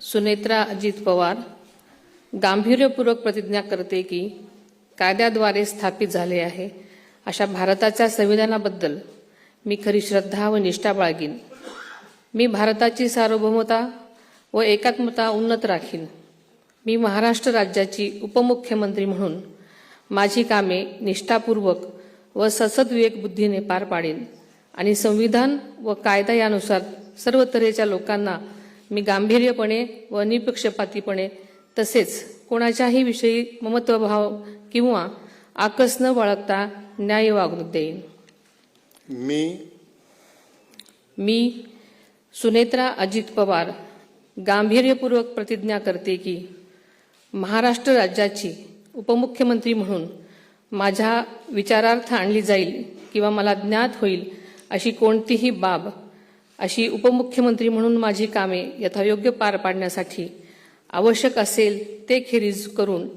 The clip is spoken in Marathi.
सुनेत्रा अजित पवार गांभीर्यपूर्वक प्रतिज्ञा करते की कायद्याद्वारे स्थापित झाले आहे अशा भारताच्या संविधानाबद्दल मी खरी श्रद्धा व निष्ठा बाळगीन। मी भारताची सार्वभौमता व एकात्मता उन्नत राखीन। मी महाराष्ट्र राज्याची उपमुख्यमंत्री म्हणून माझी कामे निष्ठापूर्वक व सद्विवेक बुद्धीने पार पाडेन आणि संविधान व कायदा यानुसार सर्व तऱ्हेच्या लोकांना मी गांभीर्यपणे व निपक्षपातीपणे तसेच कोणाच्याही विषयी ममत्वभाव किंवा आकस न बाळगता न्याय वागणूक देईन। मी सुनेत्रा अजित पवार गांभीर्यपूर्वक प्रतिज्ञा करते की महाराष्ट्र राज्याची उपमुख्यमंत्री म्हणून माझ्या विचारार्थ आणली जाईल किंवा मला ज्ञात होईल अशी कोणतीही बाब अशी उपमुख्यमंत्री म्हणून माझी कामे यथायोग्य पार पाडण्यासाठी आवश्यक असेल ते खेरीज करून